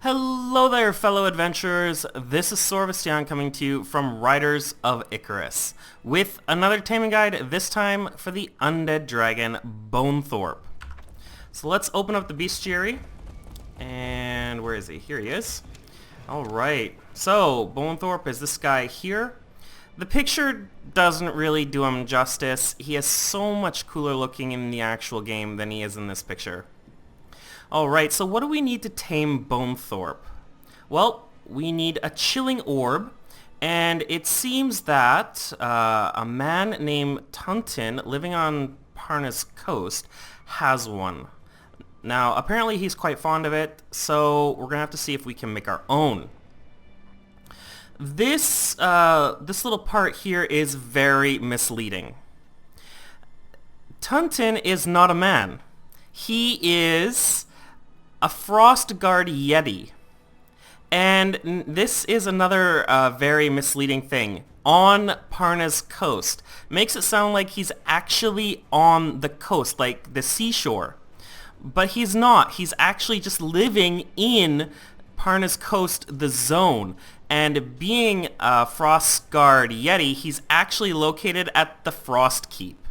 Hello there, fellow adventurers. This is Sorvesteon coming to you from Riders of Icarus with another taming guide, this time for the Undead dragon, Bonethorpe. So let's open up the bestiary. And where is he? Here he is. Alright, so Bonethorpe is this guy here. The picture doesn't really do him justice. He is so much cooler looking in the actual game than he is in this picture. Alright, so what do we need to tame Bonethorpe? Well, we need a chilling orb, and it seems that a man named Tuntin, living on Parna's coast, has one. Now, apparently he's quite fond of it, so we're going to have to see if we can make our own. This little part here is very misleading. Tuntin is not a man. He is a frost guard yeti. And this is another very misleading thing. On Parna's coast. Makes it sound like he's actually on the coast, like the seashore. But he's not. He's actually just living in Parna's coast, the zone. And being a frost guard yeti, he's actually located at the Frost Keep,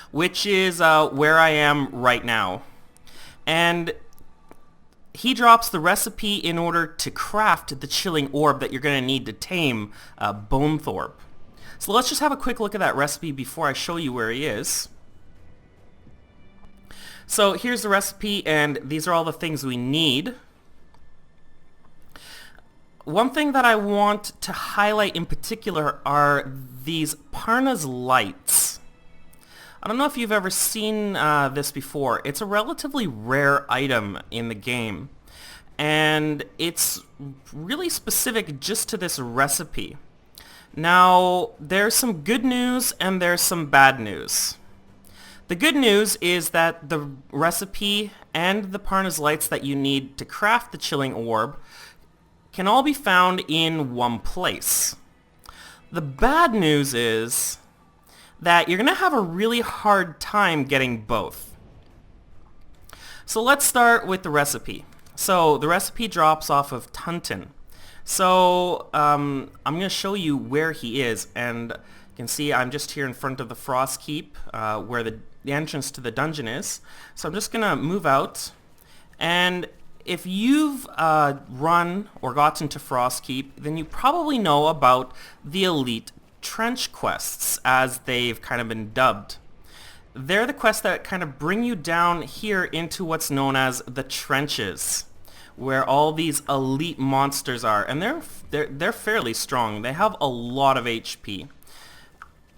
which is where I am right now. And he drops the recipe in order to craft the chilling orb that you're going to need to tame Bonethorpe. So let's just have a quick look at that recipe before I show you where he is. So here's the recipe, and these are all the things we need. One thing that I want to highlight in particular are these Parna's lights. I don't know if you've ever seen this before. It's a relatively rare item in the game, and it's really specific just to this recipe. Now, there's some good news and there's some bad news. The good news is that the recipe and the Parna's lights that you need to craft the chilling orb can all be found in one place. The bad news is that you're going to have a really hard time getting both. So let's start with the recipe. So the recipe drops off of Tuntin. So I'm going to show you where he is, and you can see I'm just here in front of the Frost Keep, where the entrance to the dungeon is. So I'm just going to move out, and if you've run or gotten to Frost Keep, then you probably know about the Elite Trench quests, as they've kind of been dubbed. They're the quests that kind of bring you down here into what's known as the trenches, where all these elite monsters are, and they're fairly strong. They have a lot of HP.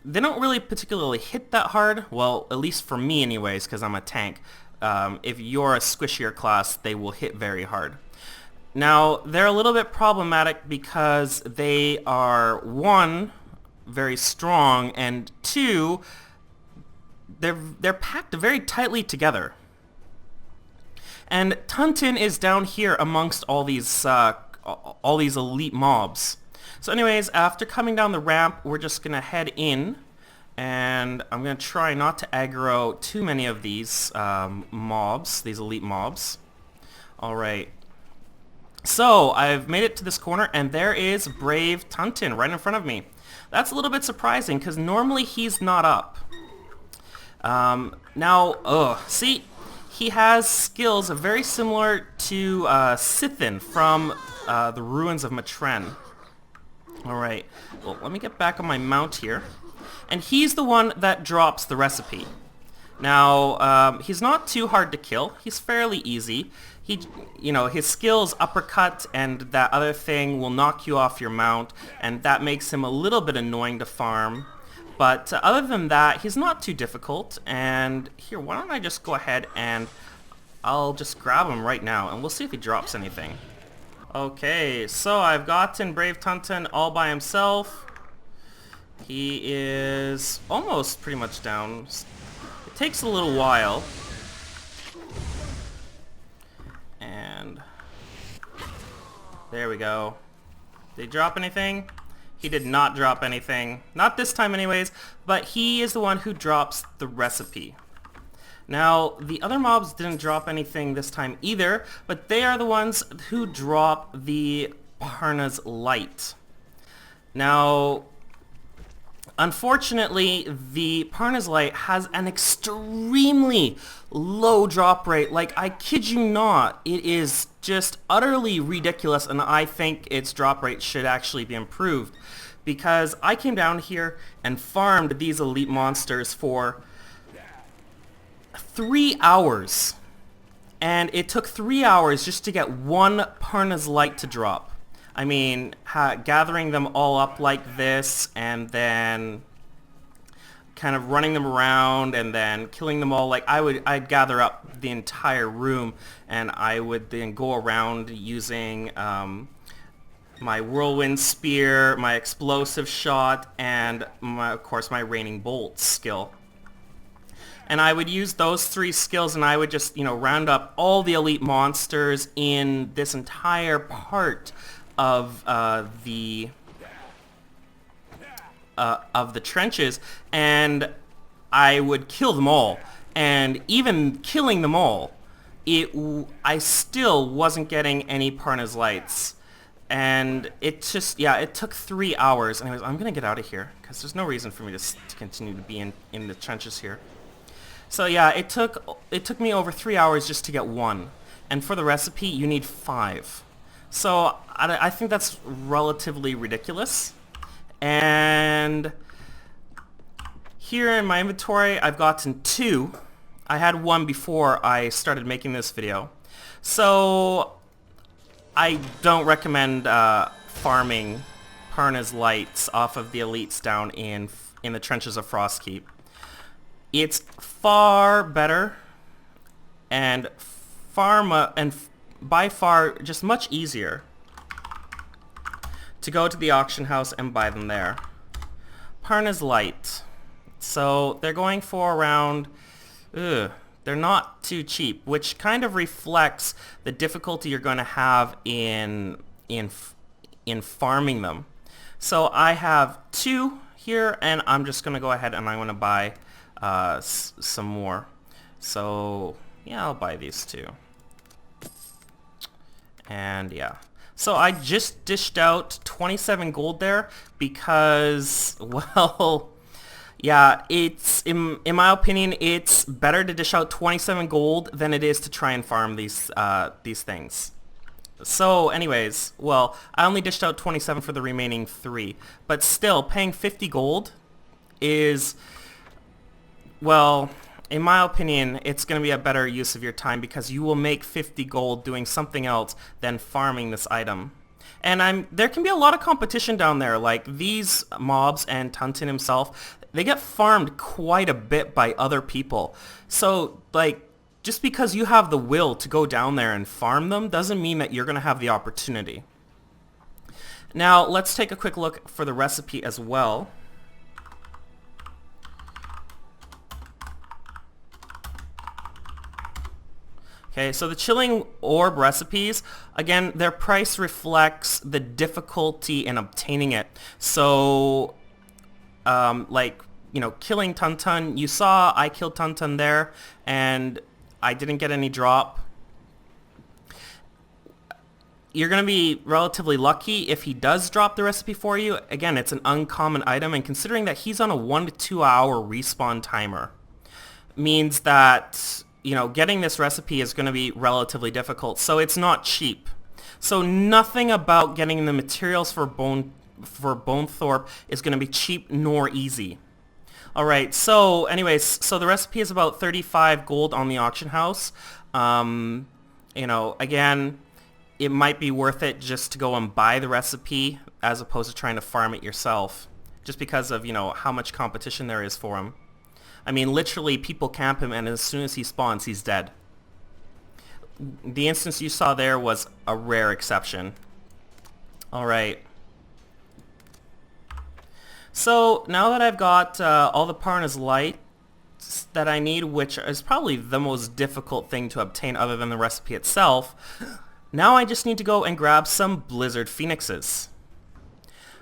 They don't really particularly hit that hard, well, at least for me anyways, because I'm a tank. If you're a squishier class, they will hit very hard. Now, they're a little bit problematic because they are, one, very strong, and two, they're packed very tightly together. And Tuntin is down here amongst all these elite mobs. So anyways, after coming down the ramp, we're just gonna head in, and I'm gonna try not to aggro too many of these mobs, these elite mobs. Alright. So, I've made it to this corner, and there is brave Tuntin right in front of me. That's a little bit surprising, because normally he's not up. See, he has skills very similar to Sithin from the Ruins of Matren. Alright, well, let me get back on my mount here. And he's the one that drops the recipe. Now, he's not too hard to kill. He's fairly easy. His skills, uppercut and that other thing, will knock you off your mount, and that makes him a little bit annoying to farm. But other than that, he's not too difficult. And here, why don't I just go ahead and I'll just grab him right now, and we'll see if he drops anything. Okay, so I've gotten brave Tuntin all by himself. He is almost pretty much down. It takes a little while. And there we go. Did he drop anything? He did not drop anything. Not this time anyways, but he is the one who drops the recipe. Now, the other mobs didn't drop anything this time either, but they are the ones who drop the Parna's Light. Now, unfortunately, the Parna's Light has an extremely low drop rate. Like, I kid you not, it is just utterly ridiculous, and I think its drop rate should actually be improved. Because I came down here and farmed these elite monsters for 3 hours. And it took 3 hours just to get one Parna's Light to drop. I mean, gathering them all up like this, and then kind of running them around, and then killing them all. Like, I'd gather up the entire room, and I would then go around using my whirlwind spear, my explosive shot, and of course my raining bolt skill. And I would use those 3 skills, and I would just, round up all the elite monsters in this entire part of the trenches, and I would kill them all. And even killing them all, I still wasn't getting any Parna's Lights. And it just, it took 3 hours. Anyways, I'm gonna get out of here because there's no reason for me to continue to be in the trenches here. So yeah, it took me over 3 hours just to get one, and for the recipe you need 5. So I think that's relatively ridiculous. And here in my inventory I've gotten 2. I had 1 before I started making this video. So I don't recommend farming Parna's Lights off of the elites down in the trenches of Frostkeep. It's far better and by far just much easier to go to the auction house and buy them there. Parna's Light. So they're going for around, they're not too cheap, which kind of reflects the difficulty you're going to have in farming them. So I have 2 here, and I'm just going to go ahead and I'm going to buy some more. So yeah, I'll buy these 2. And yeah, so I just dished out 27 gold there because, well, yeah, it's in my opinion, it's better to dish out 27 gold than it is to try and farm these things. So anyways, well, I only dished out 27 for the remaining 3, but still paying 50 gold is, well, in my opinion, it's going to be a better use of your time because you will make 50 gold doing something else than farming this item. And there can be a lot of competition down there, like these mobs and Tunton himself, they get farmed quite a bit by other people. So, like, just because you have the will to go down there and farm them doesn't mean that you're going to have the opportunity. Now, let's take a quick look for the recipe as well. Okay, so the Chilling Orb recipes, again, their price reflects the difficulty in obtaining it. So, like, killing Tunton, you saw I killed Tunton there, and I didn't get any drop. You're going to be relatively lucky if he does drop the recipe for you. Again, it's an uncommon item, and considering that he's on a 1 to 2 hour respawn timer, means that getting this recipe is going to be relatively difficult, so it's not cheap. So nothing about getting the materials for Bonethorpe is going to be cheap nor easy. Alright, so anyways, so the recipe is about 35 gold on the auction house. Again, it might be worth it just to go and buy the recipe as opposed to trying to farm it yourself, just because of, how much competition there is for him. I mean, literally, people camp him, and as soon as he spawns, he's dead. The instance you saw there was a rare exception. Alright. So, now that I've got all the Parna's Lights that I need, which is probably the most difficult thing to obtain other than the recipe itself, now I just need to go and grab some Blizzard Phoenixes.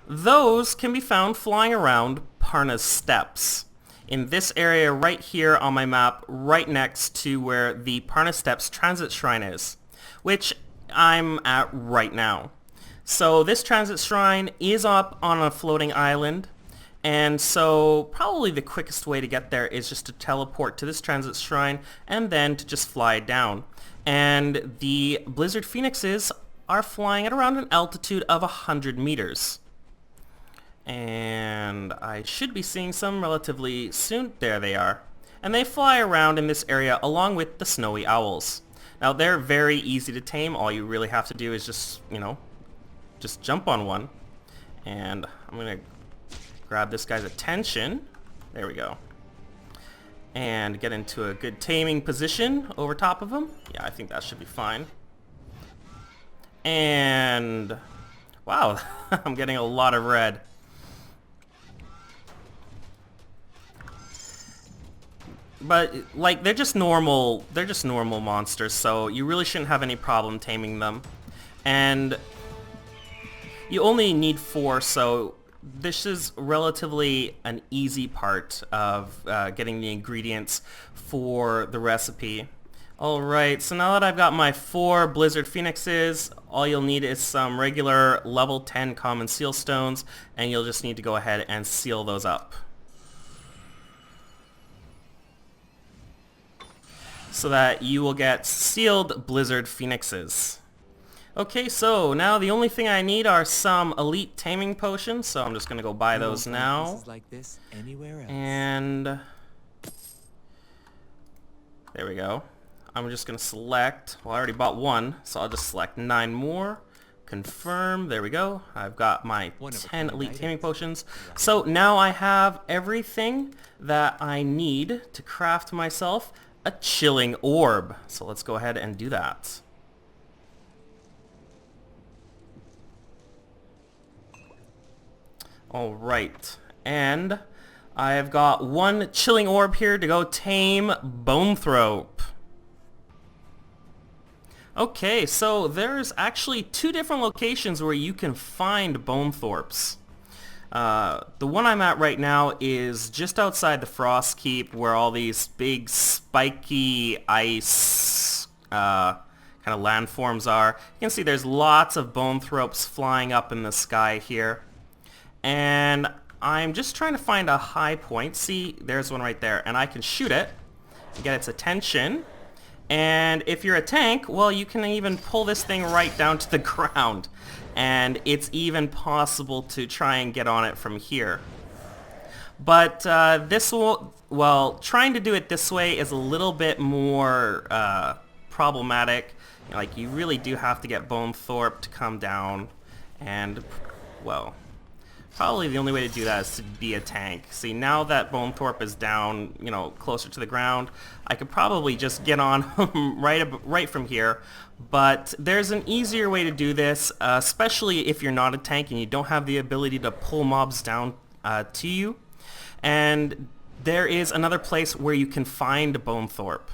Those can be found flying around Parna's steppes. in this area right here on my map, right next to where the Parna Steps Transit Shrine is, which I'm at right now. So this Transit Shrine is up on a floating island, and so probably the quickest way to get there is just to teleport to this Transit Shrine and then to just fly down. And the Blizzard Phoenixes are flying at around an altitude of 100 meters. And I should be seeing some relatively soon. There they are. And they fly around in this area along with the snowy owls. Now they're very easy to tame. All you really have to do is just, just jump on one. And I'm going to grab this guy's attention. There we go. And get into a good taming position over top of him. Yeah, I think that should be fine. And wow, I'm getting a lot of red. But like they're just normal monsters, so you really shouldn't have any problem taming them. And you only need 4, so this is relatively an easy part of getting the ingredients for the recipe. Alright, so now that I've got my 4 Blizzard Phoenixes, all you'll need is some regular level 10 common seal stones, and you'll just need to go ahead and seal those up. So that you will get sealed Blizzard Phoenixes. Okay, so now the only thing I need are some elite taming potions, so I'm just gonna go buy those now. Like this anywhere else. And there we go. I'm just gonna select, well I already bought 1, so I'll just select 9 more. Confirm, there we go. I've got my 10 elite taming potions. So now I have everything that I need to craft myself a chilling orb. So let's go ahead and do that. Alright, and I've got 1 chilling orb here to go tame Bonethorpe. Okay, so there's actually 2 different locations where you can find Bonethorpes. The one I'm at right now is just outside the Frost Keep, where all these big spiky ice kind of landforms are. You can see there's lots of Bonethorpes flying up in the sky here. And I'm just trying to find a high point. See, there's one right there, and I can shoot it and get its attention. And if you're a tank, well, you can even pull this thing right down to the ground. And it's even possible to try and get on it from here. But this will, well, trying to do it this way is a little bit more problematic. Like, you really do have to get Bonethorpe to come down. And, well, probably the only way to do that is to be a tank. See, now that Bonethorpe is down, closer to the ground, I could probably just get on him right from here. But there's an easier way to do this, especially if you're not a tank and you don't have the ability to pull mobs down to you. And there is another place where you can find Bonethorpe.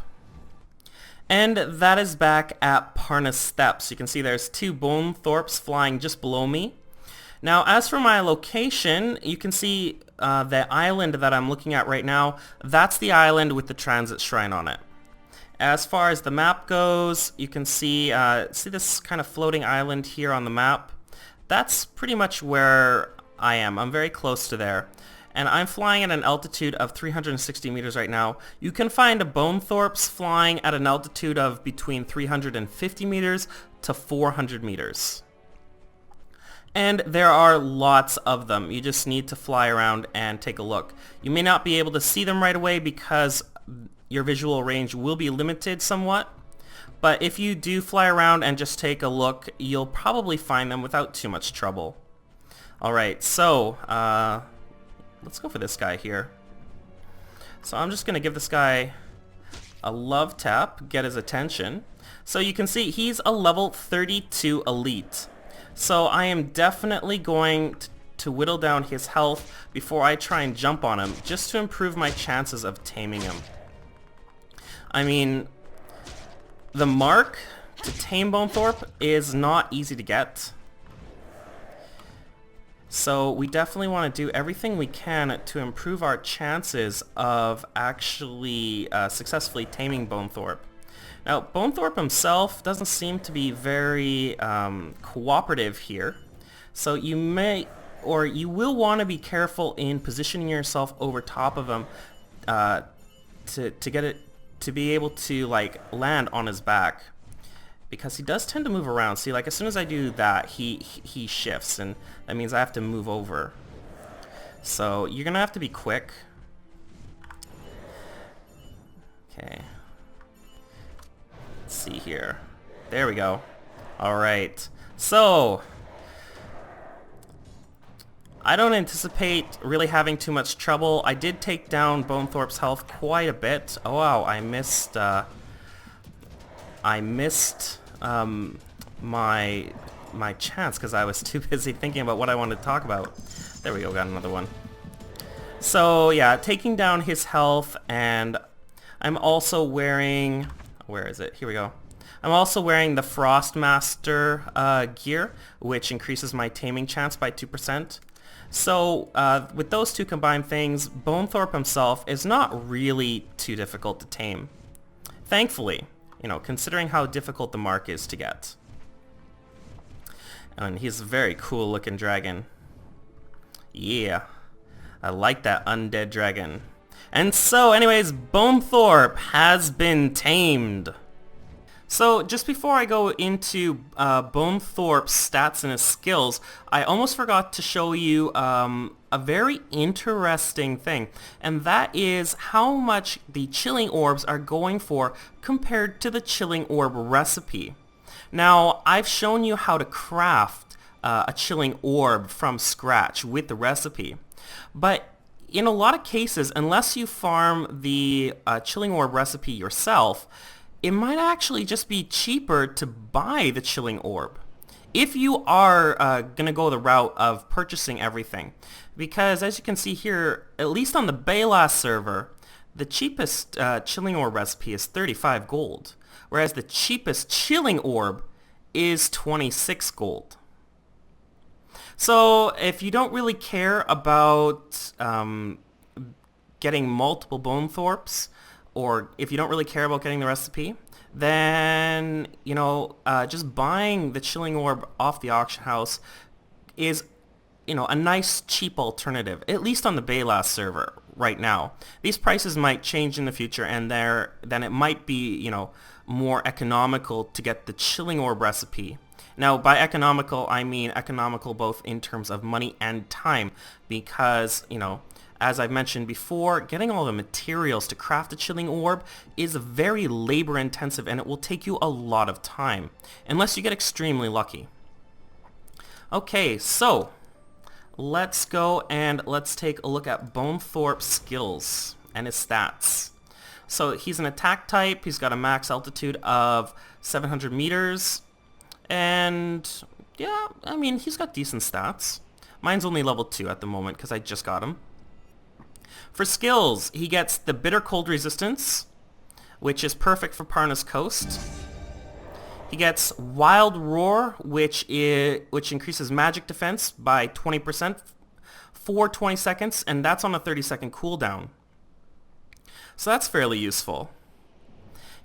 And that is back at Parna Steps. You can see there's 2 Bonethorpes flying just below me. Now, as for my location, you can see the island that I'm looking at right now. That's the island with the transit shrine on it. As far as the map goes, you can see this kind of floating island here on the map. That's pretty much where I am. I'm very close to there. And I'm flying at an altitude of 360 meters right now. You can find Bonethorpes flying at an altitude of between 350 meters to 400 meters. And there are lots of them. You just need to fly around and take a look. You may not be able to see them right away because your visual range will be limited somewhat. But if you do fly around and just take a look, you'll probably find them without too much trouble. Alright, so let's go for this guy here. So I'm just going to give this guy a love tap, get his attention. So you can see he's a level 32 elite. So I am definitely going to whittle down his health before I try and jump on him, just to improve my chances of taming him. I mean, the mark to tame Bonethorpe is not easy to get. So we definitely want to do everything we can to improve our chances of actually successfully taming Bonethorpe. Now, Bonethorpe himself doesn't seem to be very cooperative here, so you may, or you will want to be careful in positioning yourself over top of him to get it, to be able to like land on his back. Because he does tend to move around. See, like as soon as I do that, he shifts, and that means I have to move over. So you're gonna have to be quick. Okay. Let's see here. There we go. All right. So I don't anticipate really having too much trouble. I did take down Bonethorpe's health quite a bit. Oh wow, I missed. My chance because I was too busy thinking about what I wanted to talk about. There we go, got another one. So yeah, taking down his health, and I'm also wearing, where is it? Here we go. I'm also wearing the Frostmaster gear, which increases my taming chance by 2%. So with those two combined things, Bonethorpe himself is not really too difficult to tame. Thankfully. You know, considering how difficult the mark is to get. And he's a very cool looking dragon. Yeah. I like that undead dragon. And so, anyways, Bonethorpe has been tamed. So, just before I go into Bonethorpe's stats and his skills, I almost forgot to show you a very interesting thing, and that is how much the chilling orbs are going for compared to the chilling orb recipe. Now, I've shown you how to craft a chilling orb from scratch with the recipe, but in a lot of cases, unless you farm the chilling orb recipe yourself, it might actually just be cheaper to buy the chilling orb if you are going to go the route of purchasing everything. Because as you can see here, at least on the Baylas server, the cheapest chilling orb recipe is 35 gold, whereas the cheapest chilling orb is 26 gold. So if you don't really care about getting multiple Bonethorpes, or if you don't really care about getting the recipe, then, you know, just buying the chilling orb off the auction house is, you know, a nice cheap alternative, at least on the Baylas server right now. These prices might change in the future, and then it might be, you know, more economical to get the chilling orb recipe. Now, by economical, I mean economical both in terms of money and time, because, you know, as I've mentioned before, getting all the materials to craft a chilling orb is very labor intensive, and it will take you a lot of time, unless you get extremely lucky. Okay, so let's go and let's take a look at Bonethorpe's skills and his stats. So he's an attack type, he's got a max altitude of 700 meters, and yeah, I mean, he's got decent stats. Mine's only level 2 at the moment because I just got him. For skills, he gets the Bitter Cold Resistance, which is perfect for Parna's Coast. He gets Wild Roar, which increases magic defense by 20% for 20 seconds, and that's on a 30-second cooldown. So that's fairly useful.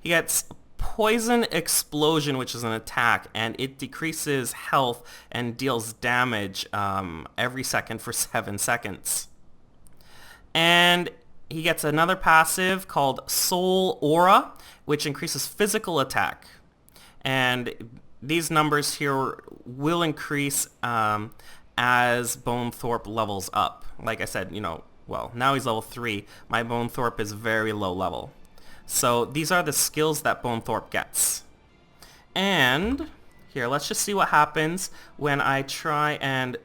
He gets Poison Explosion, which is an attack, and it decreases health and deals damage every second for 7 seconds. And he gets another passive called Soul Aura, which increases physical attack. And these numbers here will increase as Bonethorpe levels up. Like I said, you know, well, now he's level 3. My Bonethorpe is very low level. So these are the skills that Bonethorpe gets. And here, let's just see what happens when I try and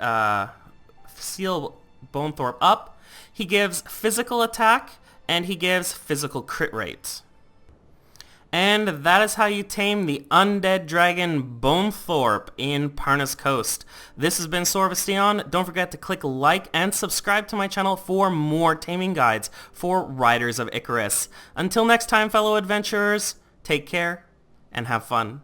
seal Bonethorpe up. He gives physical attack, and he gives physical crit rate. And that is how you tame the undead dragon Bonethorpe in Parna's Coast. This has been Sorvesteon. Don't forget to click like and subscribe to my channel for more taming guides for Riders of Icarus. Until next time, fellow adventurers, take care and have fun.